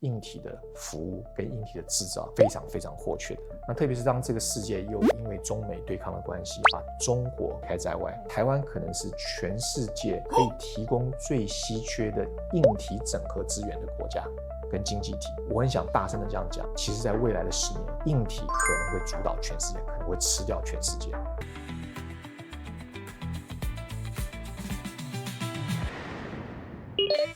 硬体的服务跟硬体的制造非常非常迫缺的。那特别是当这个世界又因为中美对抗的关系，把中国开在外，台湾可能是全世界可以提供最稀缺的硬体整合资源的国家跟经济体。我很想大声的这样讲，其实在未来的10年，硬体可能会主导全世界，可能会吃掉全世界。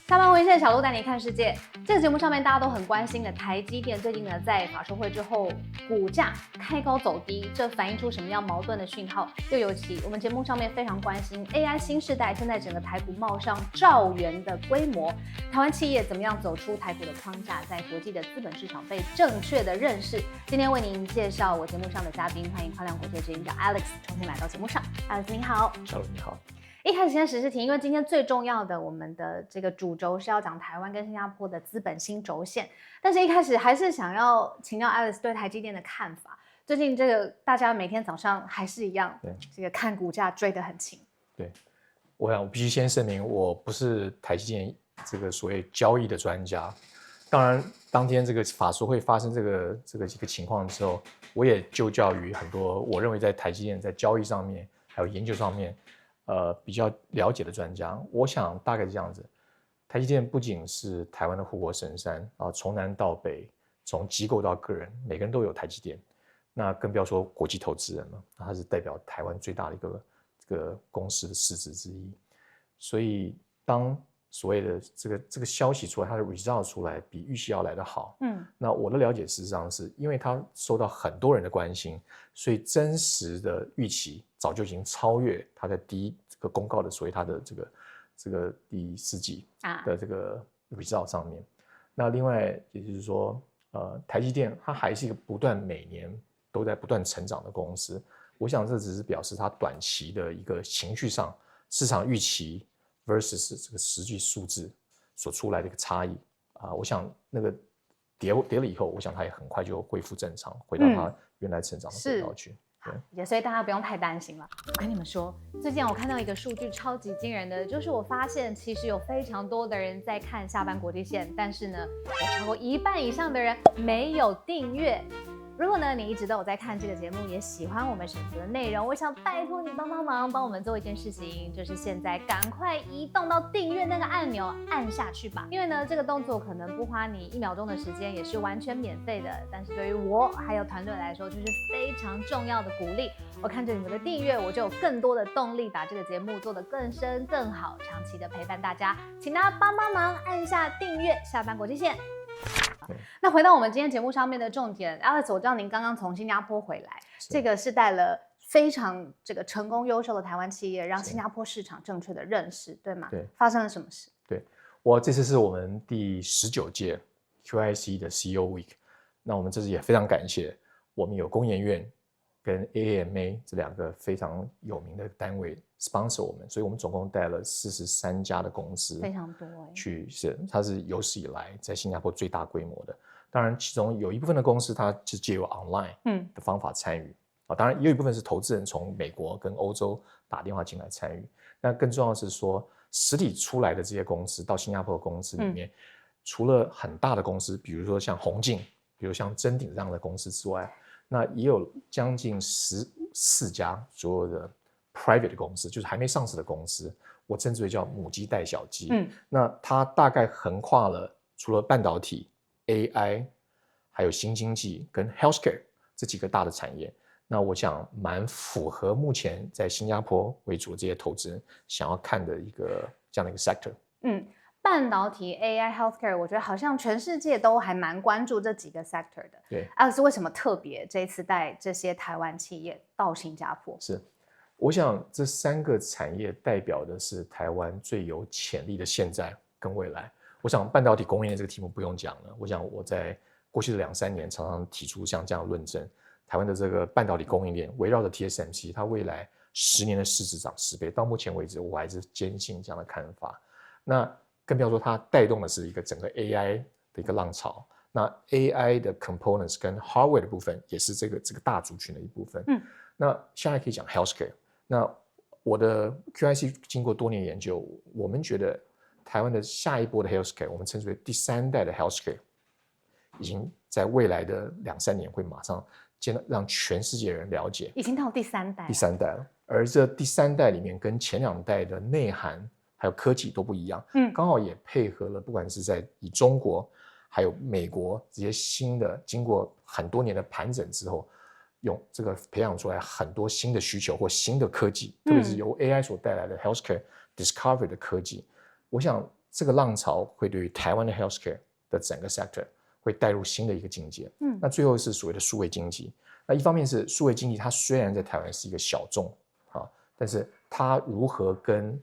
下班文献小路带你看世界。这个节目上面大家都很关心的台积电，最近呢在法说会之后，股价开高走低，这反映出什么样矛盾的讯号？又尤其我们节目上面非常关心 AI 新世代正在整个台股冒上兆元的规模，台湾企业怎么样走出台股的框架，在国际的资本市场被正确的认识？今天为您介绍我节目上的嘉宾，欢迎宽量国际之音的 Alex 重新来到节目上。Alex 你好。小鲁你好。一开始先时事题，因为今天最重要的我们的这个主轴是要讲台湾跟新加坡的资本新轴线，但是一开始还是想要请教 Alex 对台积电的看法。最近这个大家每天早上还是一样，这个看股价追得很勤。对，我必须先声明，我不是台积电这个所谓交易的专家。当然，当天这个法说会发生这个情况之后，我也就教于很多我认为在台积电在交易上面还有研究上面。比较了解的专家，我想大概是这样子。台积电不仅是台湾的护国神山啊，从南到北，从机构到个人，每个人都有台积电。那更不要说国际投资人了，它是代表台湾最大的一个公司的市值之一。所以当所谓的这个消息出来，它的 result 出来比预期要来得好。那我的了解事实上是因为它受到很多人的关心，所以真实的预期早就已经超越它在第一个公告的所谓它的这个第4季的这个 result 上面。那另外也就是说，台积电它还是一个每年都在不断成长的公司。我想这只是表示它短期的一个情绪上市场预期 versus 这个实际数字所出来的一个差异我想那个跌了以后，我想它也很快就恢复正常，回到它原来成长的轨道去。也所以大家不用太担心了。我跟你们说，最近我看到一个数据超级惊人的，就是我发现其实有非常多的人在看下班国际线，但是呢，有超过1半以上的人没有订阅。如果呢你一直都有在看这个节目，也喜欢我们选择的内容，我想拜托你帮忙，帮我们做一件事情，就是现在赶快移动到订阅那个按钮，按下去吧。因为呢这个动作可能不花你1秒钟的时间，也是完全免费的，但是对于我还有团队来说，就是非常重要的鼓励。我看着你们的订阅，我就有更多的动力把这个节目做得更深更好，长期的陪伴大家，请大家帮忙按下订阅下班国际线。那回到我们今天节目上面的重点 ，Alex， 我知道您刚刚从新加坡回来，这个是带了非常这个成功优秀的台湾企业，让新加坡市场正确的认识，对吗？对，发生了什么事？对，这次是我们第19届 QIC 的 CEO Week， 那我们这次也非常感谢，我们有工研院跟 AAMA 这2个非常有名的单位 sponsor 我们，所以我们总共带了43家的公司，非常多去它是有史以来在新加坡最大规模的。当然，其中有一部分的公司它是借由 online 的方法参与当然也有一部分是投资人从美国跟欧洲打电话进来参与。那更重要的是说，实体出来的这些公司到新加坡的公司里面，除了很大的公司，比如说像宏晋，比如像臻鼎这样的公司之外，那也有将近14家所有的 private 的公司，就是还没上市的公司，我称之为叫母鸡带小鸡。那它大概横跨了除了半导体、AI， 还有新经济跟 healthcare 这几个大的产业。那我想蛮符合目前在新加坡为主的这些投资人想要看的这样的一个 sector。半导体、AI、Healthcare， 我觉得好像全世界都还蛮关注这几个 sector 的。对，Alex 为什么特别这一次带这些台湾企业到新加坡？是，我想这3个产业代表的是台湾最有潜力的现在跟未来。我想半导体供应链这个题目不用讲了，我想我在过去的2-3年常常提出像这样的论证，台湾的这个半导体供应链围绕着 TSMC， 它未来10年的市值涨10倍，到目前为止我还是坚信这样的看法。那更不要说它带动的是一个整个 AI 的一个浪潮，那 AI 的 components 跟 hardware 的部分也是这个大族群的一部分。那现在可以讲 healthcare， 那我的 QIC 经过多年研究，我们觉得台湾的下一波的 healthcare， 我们称之为第3代的 healthcare，已经在未来的2-3年会马上让全世界人了解，已经到第3代了，第3代了。而这第3代里面跟前2代的内涵还有科技都不一样，刚好也配合了，不管是以中国还有美国这些新的，经过很多年的盘整之后，用这个培养出来很多新的需求或新的科技，特别是由 AI 所带来的 healthcare discovery 的科技。我想这个浪潮会对于台湾的 healthcare 的整个 sector 会带入新的一个境界。那最后是所谓的数位经济。那一方面是数位经济，它虽然在台湾是一个小众但是它如何跟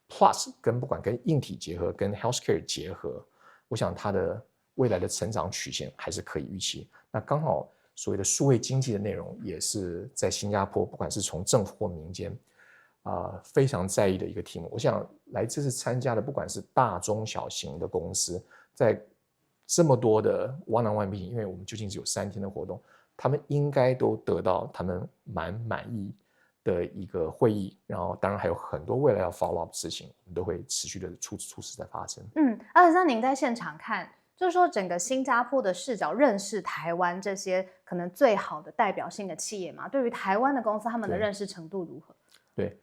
Plus 不管跟硬体结合，跟 healthcare 结合，我想它的未来的成长曲线还是可以预期。那刚好所谓的数位经济的内容，也是在新加坡，不管是从政府或民间非常在意的一个题目。我想来这次参加的，不管是大中小型的公司，在这么多的 one-on-one meeting， 因为我们究竟只有3天的活动，他们应该都得到他们蛮满意的一个会议，然后当然还有很多未来要 follow up 的事情，我们都会持续的促使在发生。那您在现场看，就是说整个新加坡的视角认识台湾这些可能最好的代表性的企业嘛，对于台湾的公司，他们的认识程度如何？对，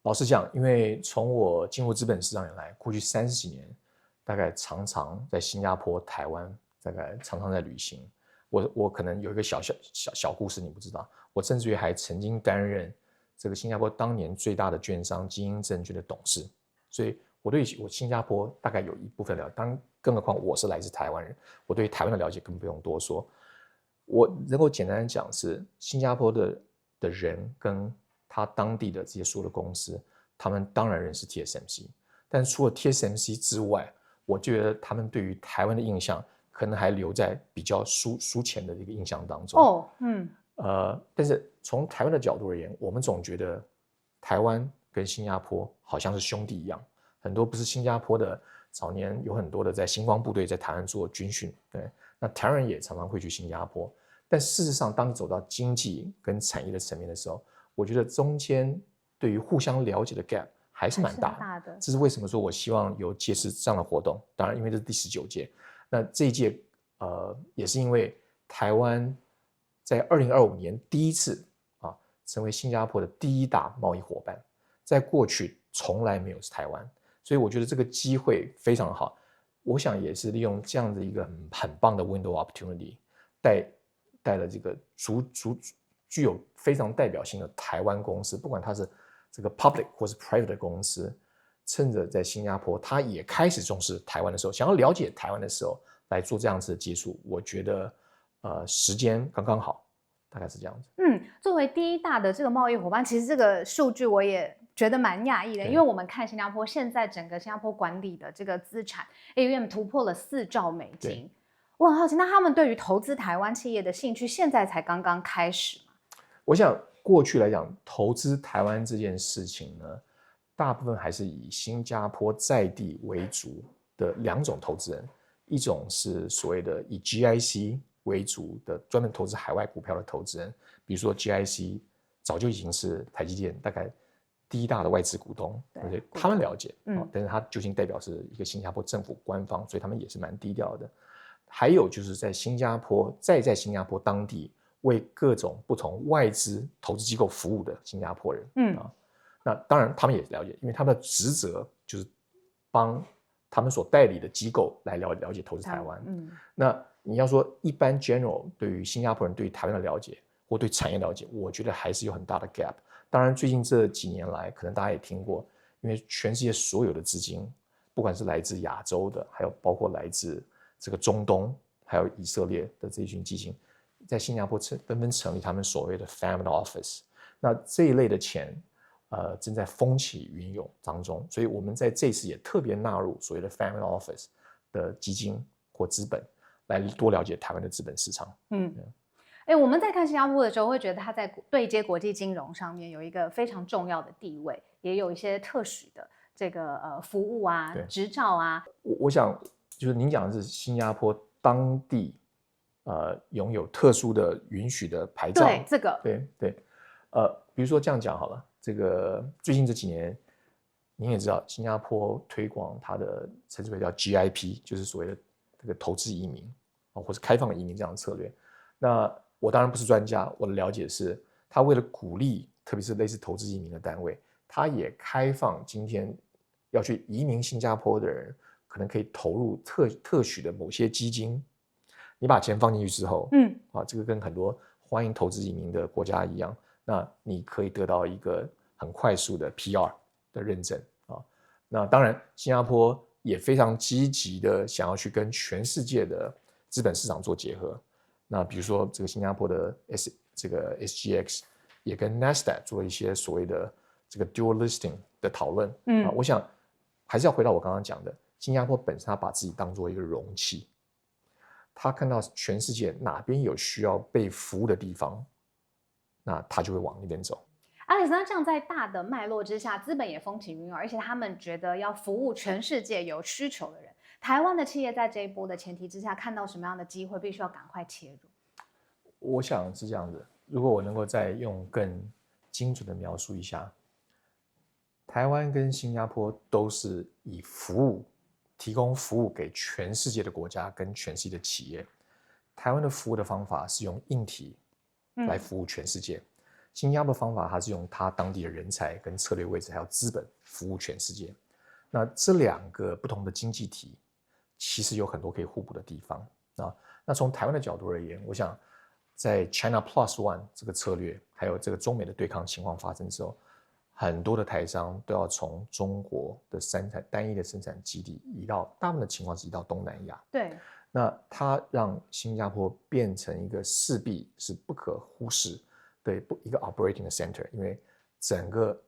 老实讲，因为从我进入资本市场以来，过去30几年，大概常常在新加坡、台湾，大概常常在旅行。我可能有一个小故事，你不知道，我甚至于还曾经担任这个新加坡当年最大的券商精英证券的董事，所以我对我新加坡大概有一部分了解，更何况我是来自台湾人，我对台湾的了解更不用多说。我能够简单的讲是，新加坡的人跟他当地的这些所有的公司，他们当然认识 TSMC， 但是除了 TSMC 之外，我觉得他们对于台湾的印象可能还留在比较疏浅的一个印象当中。但是从台湾的角度而言，我们总觉得台湾跟新加坡好像是兄弟一样，很多不是新加坡的早年有很多的在星光部队在台湾做军训，对，那台湾人也常常会去新加坡，但事实上当你走到经济跟产业的层面的时候，我觉得中间对于互相了解的 gap 还是蛮大的。这是为什么说我希望有这次这样的活动，当然因为这是第19届，那这一届也是因为台湾在2025年第一次成为新加坡的第1大贸易伙伴，在过去从来没有是台湾，所以我觉得这个机会非常好。我想也是利用这样的一个很棒的 window opportunity， 带了这个具有非常代表性的台湾公司，不管它是这个 public 或是 private 的公司，趁着在新加坡它也开始重视台湾的时候，想要了解台湾的时候来做这样子的接触，我觉得时间刚刚好，大概是这样子。作为第1大的这个贸易伙伴，其实这个数据我也觉得蛮讶异的，因为我们看新加坡现在整个新加坡管理的这个资产 AUM 突破了4兆美金，我很好奇，那他们对于投资台湾企业的兴趣现在才刚刚开始吗？我想过去来讲，投资台湾这件事情呢，大部分还是以新加坡在地为主的2种投资人，一种是所谓的以 GIC 为主的专门投资海外股票的投资人，比如说 GIC 早就已经是台积电大概第1大的外资股东，而且他们了解，但是他究竟代表是一个新加坡政府官方，所以他们也是蛮低调的。还有就是在新加坡，在新加坡当地为各种不同外资投资机构服务的新加坡人，那当然他们也了解，因为他们的职责就是帮他们所代理的机构来了解投资台湾。那你要说一般 general 对于新加坡人对于台湾的了解或对产业了解，我觉得还是有很大的 gap。当然最近这几年来，可能大家也听过，因为全世界所有的资金，不管是来自亚洲的，还有包括来自这个中东还有以色列的这一群基金，在新加坡纷纷成立他们所谓的 family office， 那这一类的钱正在风起云涌当中，所以我们在这次也特别纳入所谓的 family office 的基金或资本，来多了解台湾的资本市场。我们在看新加坡的时候，会觉得它在对接国际金融上面有一个非常重要的地位，也有一些特许的这个服务啊、执照啊。我想就是您讲的是新加坡当地拥有特殊的允许的牌照。对，这个对，比如说这样讲好了，这个最近这几年，您也知道，新加坡推广它的称之为叫 GIP， 就是所谓的这个投资移民或是开放移民这样的策略。那我当然不是专家，我的了解是，他为了鼓励，特别是类似投资移民的单位，他也开放今天要去移民新加坡的人，可能可以投入特许的某些基金。你把钱放进去之后，这个跟很多欢迎投资移民的国家一样，那你可以得到一个很快速的 PR 的认证啊。那当然，新加坡也非常积极的想要去跟全世界的资本市场做结合。那比如说这个新加坡的SGX 也跟 NASDAQ 做了一些所谓的这个 dual listing 的讨论。我想还是要回到我刚刚讲的，新加坡本身它把自己当做一个容器。他看到全世界哪边有需要被服务的地方，那他就会往那边走。Alex，那这样在大的脉络之下，资本也风起云涌，而且他们觉得要服务全世界有需求的人。台湾的企业在这一波的前提之下，看到什么样的机会，必须要赶快切入。我想是这样的，如果我能够再用更精准的描述一下，台湾跟新加坡都是以提供服务给全世界的国家跟全世界的企业。台湾的服务的方法是用硬体来服务全世界，新加坡的方法它是用它当地的人才跟策略位置还有资本服务全世界。那这两个不同的经济体其实有很多可以互补的地方。那从台湾的角度而言，我想在 China Plus One 这个策略还有这个中美的对抗情况发生之后，很多的台商都要从中国的单一的生产基地大部分的情况是移到东南亚。对，那它让新加坡变成一个势必是不可忽视的一个 operating 的 center， 因为整个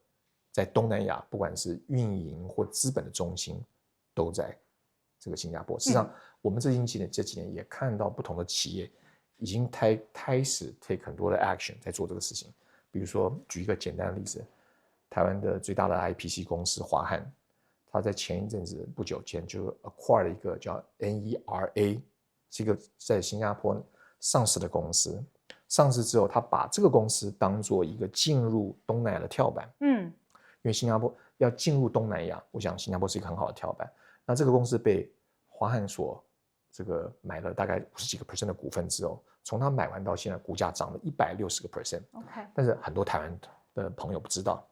在东南亚不管是运营或资本的中心都在这个新加坡。事实上，我们这几年也看到不同的企业已经开始 take 很多的 action 在做这个事情。比如说举一个简单的例子，台湾的最大的 IPC 公司华汉，他在前一阵子不久前就 acquire 了一个叫 NERA， 是一个在新加坡上市的公司。上市之后，他把这个公司当做一个进入东南亚的跳板。因为新加坡要进入东南亚，我想新加坡是一个很好的跳板。那这个公司被华汉所这个买了大概50几个% 的股份之后，从他买完到现在，股价涨了160个%。但是很多台湾的朋友不知道。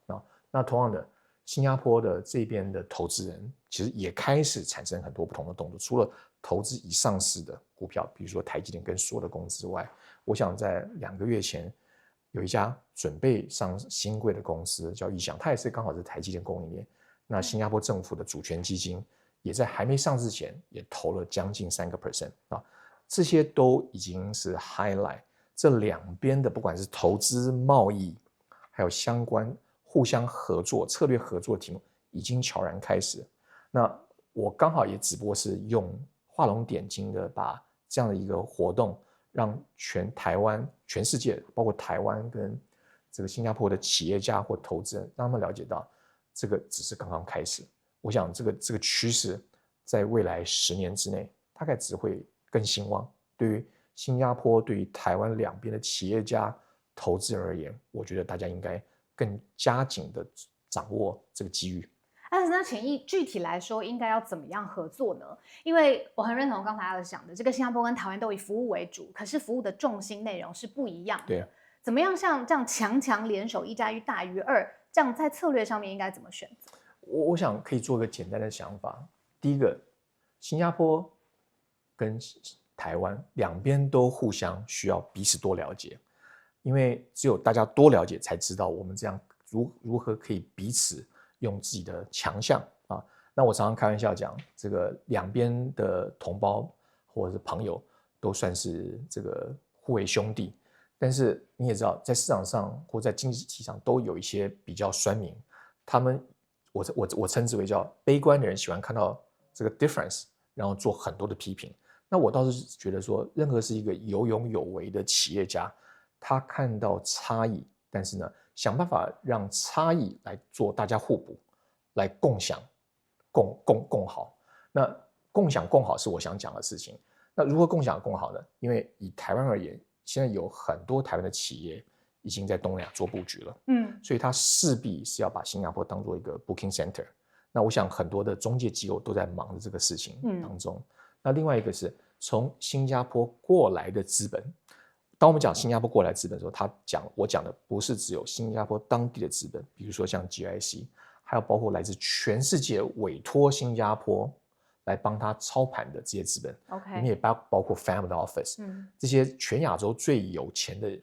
那同样的，新加坡的这边的投资人其实也开始产生很多不同的动作。除了投资已上市的股票，比如说台积电跟所有的公司之外，我想在2个月前有一家准备上新贵的公司叫义翔，它也是刚好是台积电供应链。那新加坡政府的主权基金也在还没上市前也投了将近3个%。这些都已经是 highlight 这两边的不管是投资贸易还有相关互相合作策略合作的题目已经悄然开始。那我刚好也只不过是用画龙点睛的把这样的一个活动让全世界包括台湾跟这个新加坡的企业家或投资人让他们了解到这个只是刚刚开始。我想这个趋势在未来10年之内大概只会更兴旺。对于新加坡对于台湾两边的企业家投资人而言，我觉得大家应该更加紧的掌握这个机遇。那具体来说应该要怎么样合作呢？因为我很认同刚才Alex讲的，这个新加坡跟台湾都以服务为主，可是服务的重心内容是不一样的。对，怎么样像这样强联手1+1大于2，这样在策略上面应该怎么选择？我想可以做个简单的想法。第一个，新加坡跟台湾两边都互相需要彼此多了解，因为只有大家多了解，才知道我们这样如何可以彼此用自己的强项啊。那我常常开玩笑讲，这个两边的同胞或者是朋友都算是这个互为兄弟，但是你也知道，在市场上或在经济体上都有一些比较酸民，他们我称之为叫悲观的人，喜欢看到这个 difference， 然后做很多的批评。那我倒是觉得说，任何是一个有勇有为的企业家，他看到差异，但是呢，想办法让差异来做大家互补，来共享、共好。那共享共好是我想讲的事情。那如何共享共好呢？因为以台湾而言，现在有很多台湾的企业已经在东南亚做布局了，所以他势必是要把新加坡当做一个 booking center。那我想很多的中介机构都在忙着这个事情当中。那另外一个是从新加坡过来的资本。当我们讲新加坡过来资本的时候，我讲的不是只有新加坡当地的资本，比如说像 GIC， 还有包括来自全世界委托新加坡来帮他操盘的这些资本， OK， 里面也包括 family office，这些全亚洲最有钱的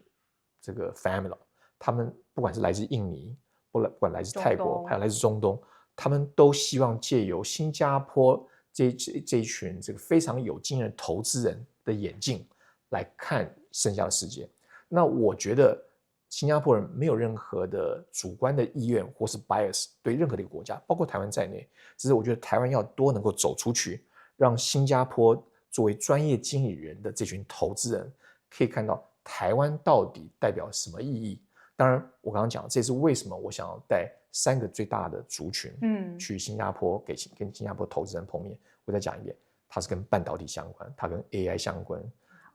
这个 family， 他们不管是来自印尼，不管来自泰国，还有来自中东，他们都希望借由新加坡这一群这个非常有经验的投资人的眼镜来看剩下的世界。那我觉得新加坡人没有任何的主观的意愿或是 bias 对任何的一个国家，包括台湾在内，只是我觉得台湾要多能够走出去，让新加坡作为专业经理人的这群投资人可以看到台湾到底代表什么意义。当然我刚刚讲这是为什么我想要带3个最大的族群去新加坡跟新加坡投资人碰面。我再讲一遍，它是跟半导体相关，它跟 AI 相关，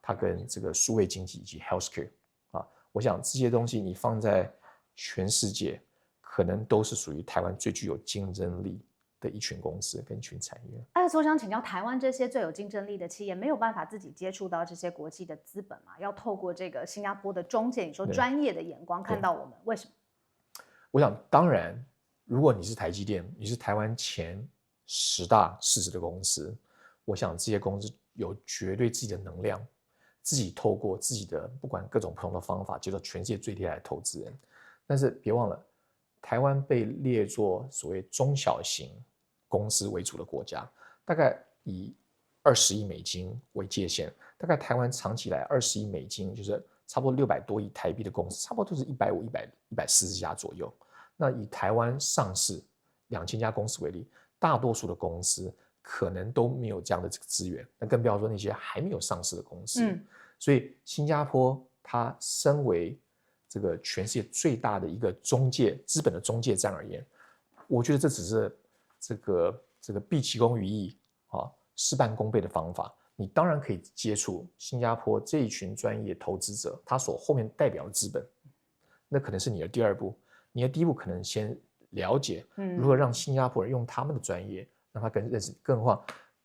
它跟这个数位经济以及 healthcare 我想这些东西你放在全世界可能都是属于台湾最具有竞争力的一群公司跟一群产业。我想请教，台湾这些最有竞争力的企业没有办法自己接触到这些国际的资本嘛？要透过这个新加坡的中介，你说专业的眼光看到我们，为什么？我想当然如果你是台积电，你是台湾前10大市值的公司，我想这些公司有绝对自己的能量，自己透过自己的不管各种不同的方法接触全世界最厉害的投资人。但是别忘了，台湾被列作所谓中小型公司为主的国家，大概以20亿美金为界限，大概台湾长期来20亿美金，就是差不多600多亿台币的公司，差不多都是150、140家左右。那以台湾上市2000家公司为例，大多数的公司可能都没有这样的这个资源，那更不要说那些还没有上市的公司。所以新加坡它身为这个全世界最大的一个中介资本的中介站而言，我觉得这只是这个毕其功于役事半功倍的方法。你当然可以接触新加坡这一群专业投资者，他所后面代表的资本，那可能是你的第2步。你的第1步可能先了解如何让新加坡人用他们的专业让他更认识，更何况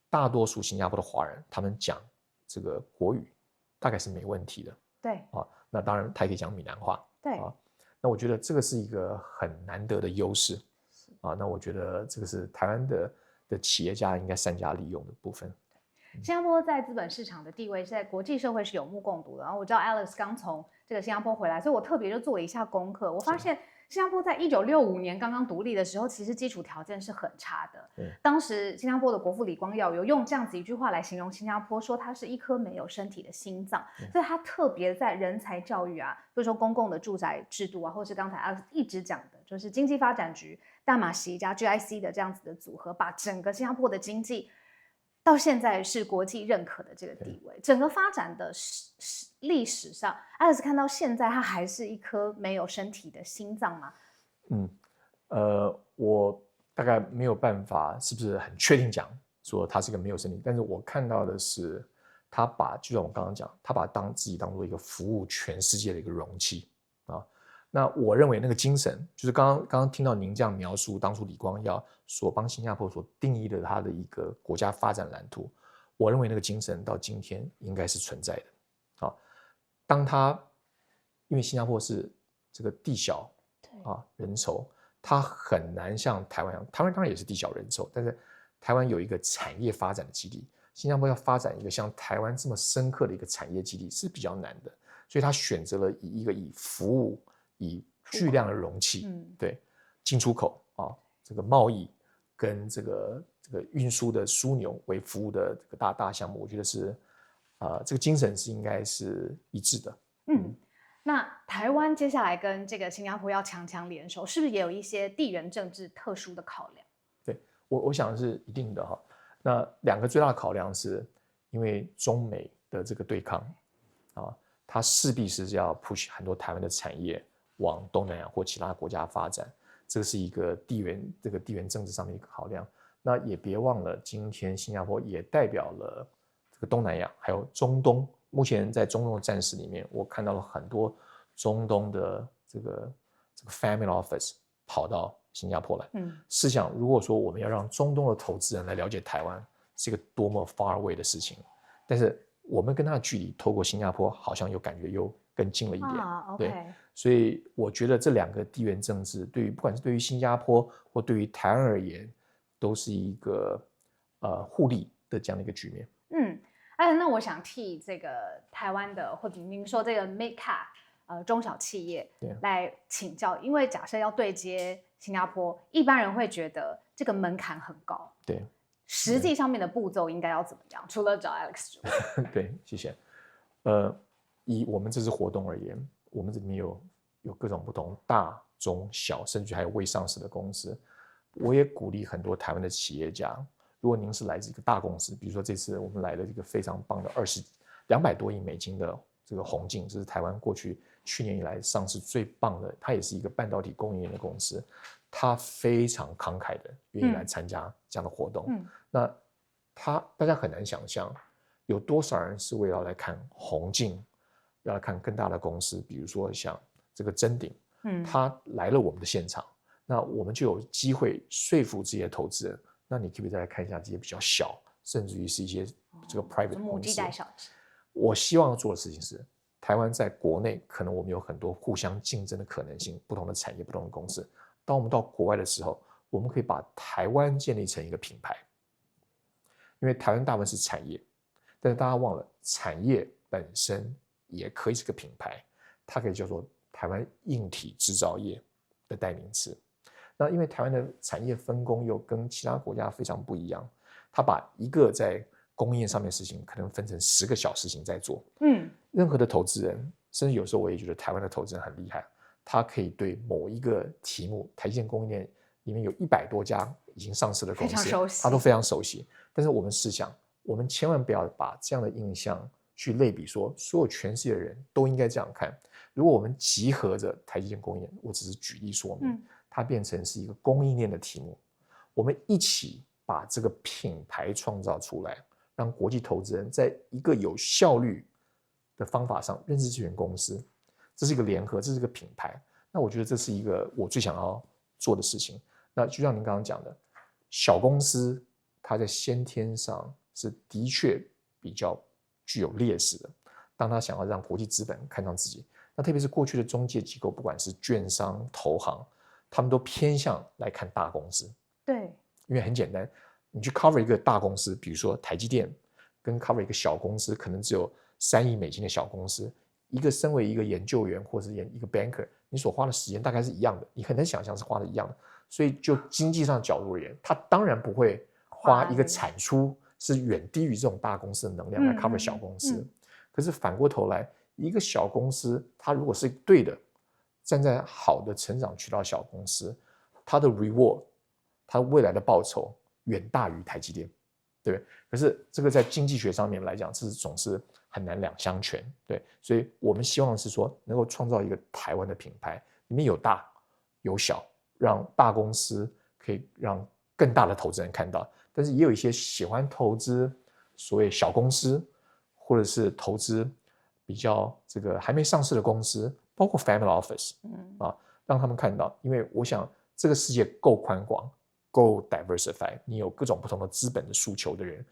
大多数新加坡的华人他们讲这个国语大概是没问题的。对那当然他也可以讲闽南话。对那我觉得这个是一个很难得的优势那我觉得这个是台湾的企业家应该善加利用的部分。新加坡在资本市场的地位在国际社会是有目共睹的。然后我知道 Alex 刚从这个新加坡回来，所以我特别就做了一下功课，我发现新加坡在1965年刚刚独立的时候，其实基础条件是很差的。当时新加坡的国父李光耀有用这样子一句话来形容新加坡，说它是一颗没有身体的心脏。所以它特别在人才教育比如说公共的住宅制度或是刚才 Alex 一直讲的，就是经济发展局、大马习加 GIC 的这样子的组合，把整个新加坡的经济到现在是国际认可的这个地位，整个发展的历史上 ，Alex 看到现在，它还是一颗没有身体的心脏吗？我大概没有办法，是不是很确定讲说它是一个没有身体，但是我看到的是，他就像我刚刚讲，他把自己当做一个服务全世界的一个容器那我认为那个精神，就是刚刚听到您这样描述，当初李光耀所帮新加坡所定义的他的一个国家发展蓝图，我认为那个精神到今天应该是存在的当他因为新加坡是这个地小人稠，它很难像台湾一样，台湾当然也是地小人稠，但是台湾有一个产业发展的基地，新加坡要发展一个像台湾这么深刻的一个产业基地是比较难的，所以他选择了以服务以巨量的容器对进出口这个贸易跟这个运输的枢纽为服务的这个大项目，我觉得是这个精神是应该是一致的。那台湾接下来跟这个新加坡要强强联手，是不是也有一些地缘政治特殊的考量？对，我想是一定的那2个最大的考量是因为中美的这个对抗它势必是要 push 很多台湾的产业往东南亚或其他国家发展，这个是一个地缘政治上面一个考量。那也别忘了，今天新加坡也代表了这个东南亚还有中东。目前在中东的战事里面，我看到了很多中东的这个 family office 跑到新加坡来。试想，如果说我们要让中东的投资人来了解台湾，是一个多么 far away 的事情。但是我们跟它的距离透过新加坡好像又感觉又更近了一点。对， OK， 所以我觉得这2个地缘政治不管是对于新加坡或对于台湾而言，都是一个互利的这样的一个局面。那我想替这个台湾的，或者您说这个 mid cap 中小企业来请教，因为假设要对接新加坡，一般人会觉得这个门槛很高。对，实际上面的步骤应该要怎么样？除了找 Alex 之外。对，谢谢。以我们这次活动而言，我们这里面有各种不同大、中、小，甚至还有未上市的公司。我也鼓励很多台湾的企业家，如果您是来自一个大公司，比如说这次我们来了一个非常棒的200多亿美金的这个宏进，这是台湾去年以来上市最棒的，它也是一个半导体供应链的公司，它非常慷慨的愿意来参加这样的活动。那大家很难想象，有多少人是为了来看宏进，要来看更大的公司，比如说像这个臻鼎，他来了我们的现场，那我们就有机会说服这些投资人。那你可不可以再来看一下这些比较小，甚至于是一些这个 private 母鸡带小鸡？我希望做的事情是，台湾在国内可能我们有很多互相竞争的可能性，不同的产业、不同的公司。当我们到国外的时候，我们可以把台湾建立成一个品牌，因为台湾大部分是产业，但是大家忘了，产业本身也可以是个品牌，它可以叫做台湾硬体制造业的代名词。那因为台湾的产业分工又跟其他国家非常不一样，它把一个在供应链上面的事情可能分成10个小事情在做。任何的投资人，甚至有时候我也觉得台湾的投资人很厉害，他可以对某一个题目，台积电供应链里面有100多家已经上市的公司，他都非常熟悉。但是我们试想，我们千万不要把这样的印象去类比说，所有全世界的人都应该这样看。如果我们集合着台积电供应链，我只是举例说明，它变成是一个供应链的题目，我们一起把这个品牌创造出来，让国际投资人在一个有效率的方法上认识这群公司，这是一个联合，这是一个品牌。那我觉得这是一个我最想要做的事情。那就像您刚刚讲的，小公司它在先天上是的确比较具有劣势的，当他想要让国际资本看上自己，那特别是过去的中介机构，不管是券商、投行，他们都偏向来看大公司。对，因为很简单，你去 cover 一个大公司，比如说台积电，跟 cover 一个小公司，可能只有3亿美金的小公司，一个身为一个研究员或是一个 banker， 你所花的时间大概是一样的，你很难想象是花的一样的。所以就经济上的角度而言，他当然不会花一个产出是远低于这种大公司的能量来 cover 小公司。可是反过头来，一个小公司，它如果是对的，站在好的成长渠道小公司，它的 reward， 它未来的报酬远大于台积电，对不对？可是这个在经济学上面来讲，这总是很难两相权，对。所以我们希望是说，能够创造一个台湾的品牌，里面有大有小，让大公司可以让更大的投资人看到，但是也有一些喜欢投资所谓小公司，或者是投资比较这个还没上市的公司，包括 family office，让他们看到。因为我想这个世界够宽广，够 diversify， 你有各种不同的资本的诉求的人，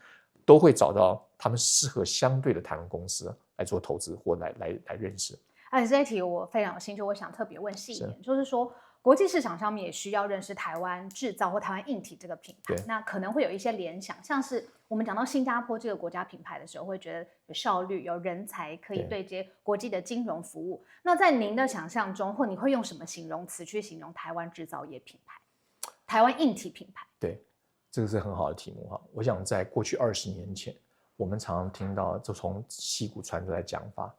都会找到他们适合相对的台湾公司来做投资或来认识。这一题我非常有兴趣，我想特别问细一点，就是说国际市场上面也需要认识台湾制造或台湾硬体这个品牌，那可能会有一些联想，像是我们讲到新加坡这个国家品牌的时候，会觉得有效率、有人才，可以对接国际的金融服务。那在您的想象中，或你会用什么形容词去形容台湾制造业品牌、台湾硬体品牌？对，这个是很好的题目哈。我想在过去20年前，我们常常听到就从矽谷传出来讲法，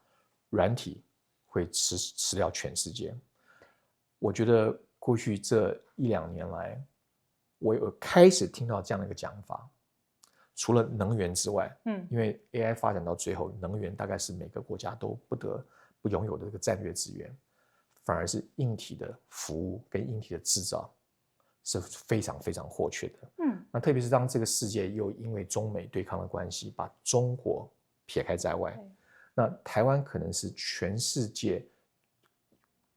软体会吃掉全世界。我觉得过去这1-2年来，我有开始听到这样的一个讲法。除了能源之外，因为 AI 发展到最后，能源大概是每个国家都不拥有的这个战略资源，反而是硬体的服务跟硬体的制造是非常非常迫缺的。那特别是当这个世界又因为中美对抗的关系，把中国撇开在外，那台湾可能是全世界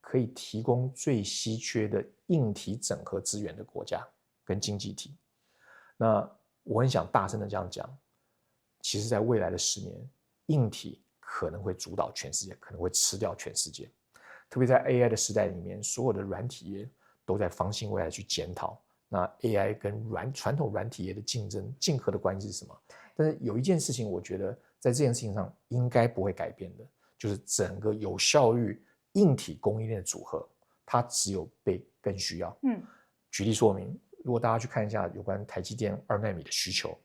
可以提供最稀缺的硬体整合资源的国家跟经济体。那我很想大声的这样讲，其实在未来的10年，硬体可能会主导全世界，可能会吃掉全世界。特别在 AI 的时代里面，所有的软体业都在方兴未艾去检讨，那 AI 跟传统软体业的竞争竞合的关系是什么？但是有一件事情，我觉得在这件事情上应该不会改变的，就是整个有效率硬体供应链的组合，它只有被更需要。举例说明，如果大家去看一下有关台积电2奈米的需求，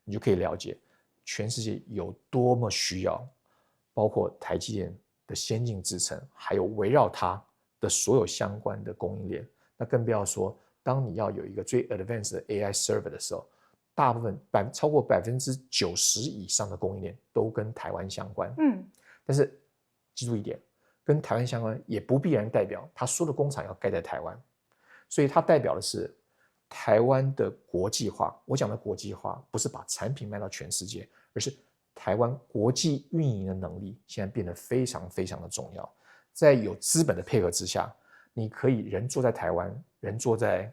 你就可以了解全世界有多么需要，包括台积电的先进制程，还有围绕它的所有相关的供应链。那更不要说，当你要有一个最 advanced 的 AI server 的时候，大部分超过90%以上的供应链都跟台湾相关。但是记住一点，跟台湾相关也不必然代表他说的工厂要盖在台湾，所以它代表的是台湾的国际化。我讲的国际化不是把产品卖到全世界，而是台湾国际运营的能力现在变得非常非常的重要。在有资本的配合之下，你可以人坐在台湾，人坐在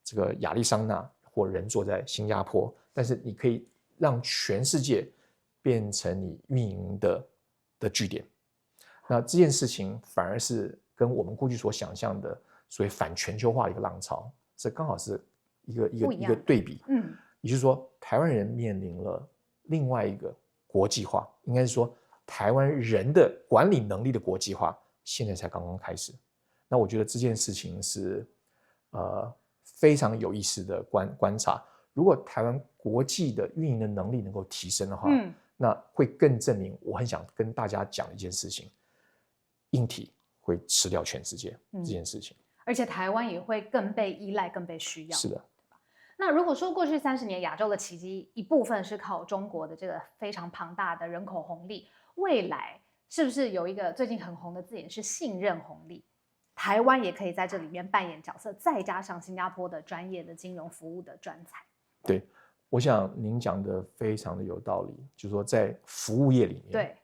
这个亚利桑那，或人坐在新加坡，但是你可以让全世界变成你运营的据点。那这件事情反而是跟我们过去所想象的所谓反全球化的一个浪潮，这刚好是一个对比。也就是说，台湾人面临了另外一个国际化，应该是说台湾人的管理能力的国际化，现在才刚刚开始。那我觉得这件事情是非常有意思的观察。如果台湾国际的运营的能力能够提升的话，那会更证明我很想跟大家讲的一件事情：硬体会吃掉全世界这件事情。而且台湾也会更被依赖，更被需要。是的。那如果说过去30年亚洲的奇迹一部分是靠中国的这个非常庞大的人口红利，未来是不是有一个最近很红的字眼是信任红利？台湾也可以在这里面扮演角色，再加上新加坡的专业的金融服务的专才。对，我想您讲的非常的有道理，就是说在服务业里面，对，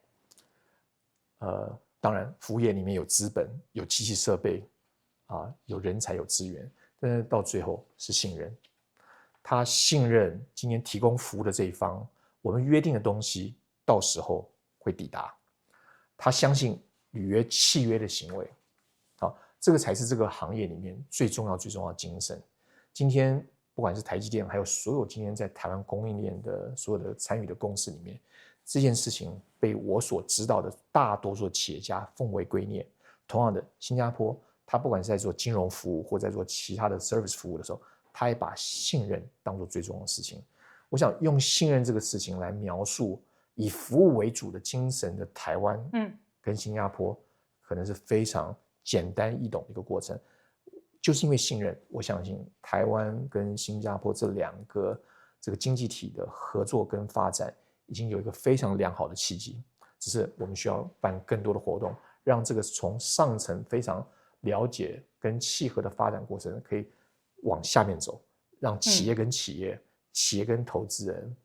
当然服务业里面有资本、有机器设备有人才、有资源，但是到最后是信任。他信任今天提供服务的这一方，我们约定的东西到时候会抵达。他相信履约契约的行为，这个才是这个行业里面最重要的精神。今天不管是台积电，还有所有今天在台湾供应链的所有的参与的公司里面，这件事情被我所知道的大多数企业家奉为圭臬。同样的，新加坡他不管是在做金融服务或在做其他的 service 服务的时候，他也把信任当作最重要的事情。我想用信任这个事情来描述以服务为主的精神的台湾跟新加坡，可能是非常简单易懂的一个过程。就是因为信任，我相信台湾跟新加坡这2个这个经济体的合作跟发展已经有一个非常良好的契机，只是我们需要办更多的活动，让这个从上层非常了解跟契合的发展过程可以往下面走，让企业跟企业、企业跟投资人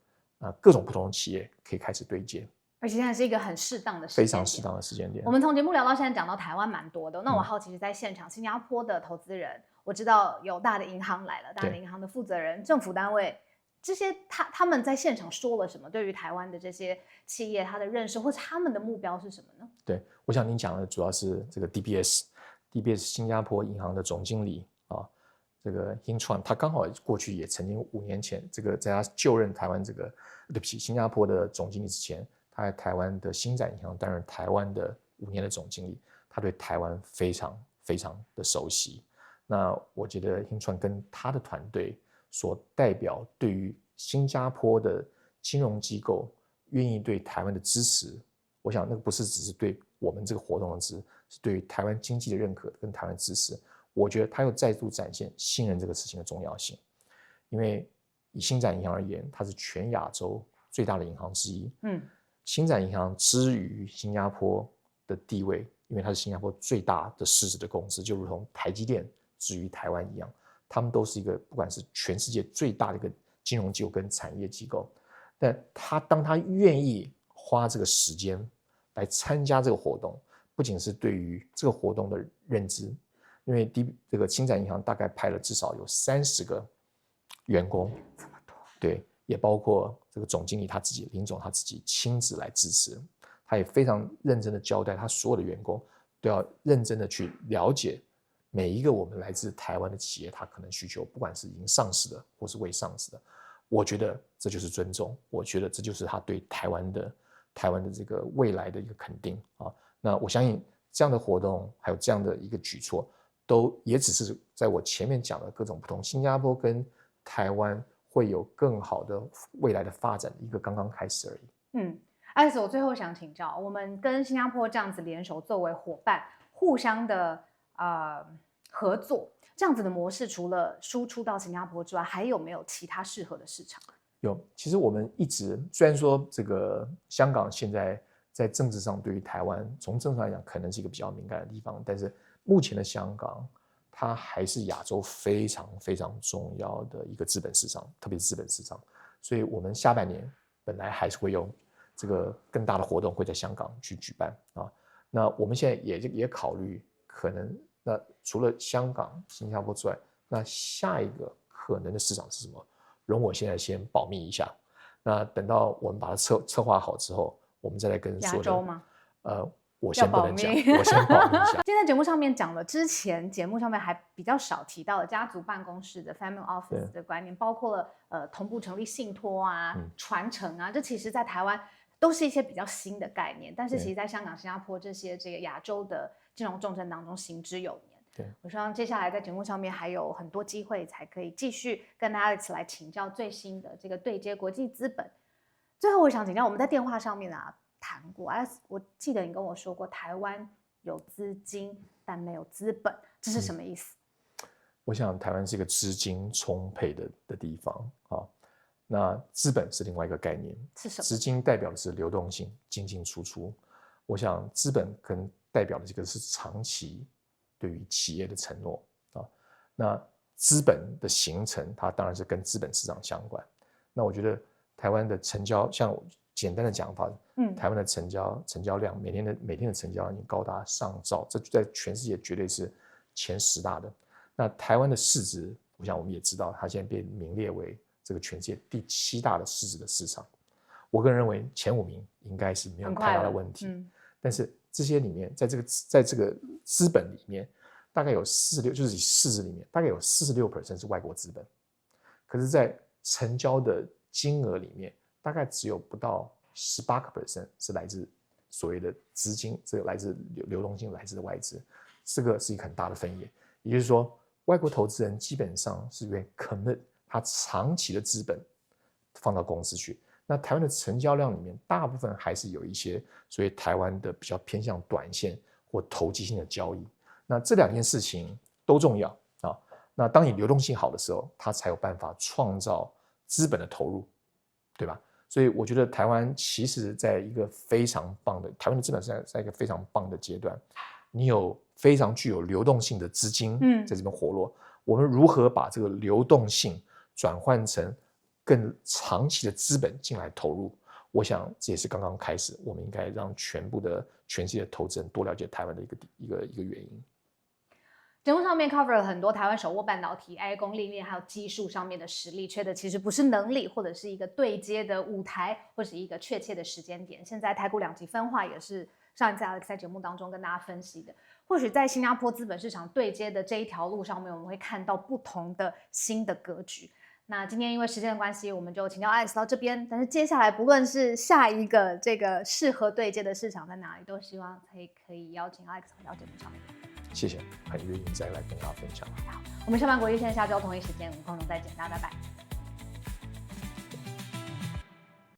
各种不同的企业可以开始对接。而且现在是一个很适当的时间点，非常适当的时间点。我们从节目聊到现在，讲到台湾蛮多的。那我好奇是在现场，新加坡的投资人，我知道有大的银行来了，大的银行的负责人、政府单位，这些他们在现场说了什么？对于台湾的这些企业，他的认识或者他们的目标是什么呢？对，我想您讲的主要是这个 DBS 新加坡银行的总经理这个 Hing Chuan， 他刚好过去也曾经5年前，这个在他就任台湾新加坡的总经理之前，他在台湾的星展银行担任台湾的5年的总经理，他对台湾非常非常的熟悉。那我觉得 Hing Chuan 跟他的团队所代表对于新加坡的金融机构愿意对台湾的支持，我想那个不是只是对我们这个活动的支持，是对于台湾经济的认可跟台湾的支持。我觉得他又再度展现信任这个事情的重要性，因为以星展银行而言，它是全亚洲最大的银行之一。星展银行之于新加坡的地位，因为它是新加坡最大的市值的公司，就如同台积电之于台湾一样，他们都是一个不管是全世界最大的一个金融机构跟产业机构。但当他愿意花这个时间来参加这个活动，不仅是对于这个活动的认知。因为这个星展银行大概派了至少有30个员工，这么多，对，也包括这个总经理他自己，林总他自己亲自来支持，他也非常认真的交代他所有的员工都要认真的去了解每一个我们来自台湾的企业他可能需求，不管是已经上市的或是未上市的，我觉得这就是尊重，我觉得这就是他对台湾的这个未来的一个肯定啊。那我相信这样的活动还有这样的一个举措，都也只是在我前面讲的各种不同，新加坡跟台湾会有更好的未来的发展的一个刚刚开始而已。Alex，我最后想请教，我们跟新加坡这样子联手作为伙伴，互相的合作，这样子的模式，除了输出到新加坡之外，还有没有其他适合的市场？有，其实我们一直虽然说这个香港现在在政治上对于台湾从政治上来讲可能是一个比较敏感的地方，但是目前的香港它还是亚洲非常非常重要的一个资本市场，特别是资本市场，所以我们下半年本来还是会有这个更大的活动会在香港去举办啊。那我们现在也考虑可能，那除了香港、新加坡之外，那下一个可能的市场是什么？容我现在先保密一下。那等到我们把它策划好之后，我们再来跟说的。亚洲吗？我先不能讲，我先保密一下。今天节目上面讲了，之前节目上面还比较少提到的家族办公室的 family office 的观念，包括了同步成立信托啊、传承啊，这其实在台湾都是一些比较新的概念，但是其实在香港、新加坡这些这个亚洲的金融重镇当中行之有年。对，我希望接下来在节目上面还有很多机会，才可以继续跟 Alex 来请教最新的这个对接国际资本。最后我想请教，我们在电话上面谈过 Alex， 我记得你跟我说过，台湾有资金但没有资本，这是什么意思？我想台湾是一个资金充沛的地方啊，那资本是另外一个概念，是什么？资金代表的是流动性，进进出出。我想资本跟代表的这个是长期对于企业的承诺啊。那资本的形成，它当然是跟资本市场相关。那我觉得台湾的成交，像简单的讲法，台湾的成交量每天的成交量已经高达上兆，这在全世界绝对是前10大的。那台湾的市值，我想我们也知道，它现在被名列为这个全世界第7大的市值的市场。我个人认为前5名应该是没有太大的问题。但是这些里面，在这个资本里面，大概有46%，就是以市值里面大概有46% 是外国资本，可是，在成交的金额里面，大概只有不到18% 是来自所谓的资金，这个来自流动性来自的外资，这个是一个很大的分野。也就是说，外国投资人基本上是愿意 commit 他长期的资本放到公司去。那台湾的成交量里面，大部分还是有一些所谓台湾的比较偏向短线或投机性的交易。那这2件事情都重要啊。那当你流动性好的时候，它才有办法创造资本的投入，对吧？所以我觉得台湾其实在一个非常棒的，台湾的资本在一个非常棒的阶段，你有非常具有流动性的资金在这边活络。我们如何把这个流动性转换成更长期的资本进来投入？我想这也是刚刚开始，我们应该让全世界的投资人多了解台湾的一个原因。节目上面 cover 了很多台湾手握半导体、AI 供应链还有技术上面的实力，缺的其实不是能力，或者是一个对接的舞台，或是一个确切的时间点。现在台股2极分化也是上一次 Alex 在节目当中跟大家分析的。或许在新加坡资本市场对接的这一条路上面，我们会看到不同的新的格局。那今天因为时间的关系，我们就请教 Alex 到这边。但是接下来不论是下一个这个适合对接的市场在哪里，都希望可以邀请 Alex 回到节目上面。谢谢，很愿意再来跟大家分享。好，我们上班国际线下周同一时间，我们空中再见，大家拜拜。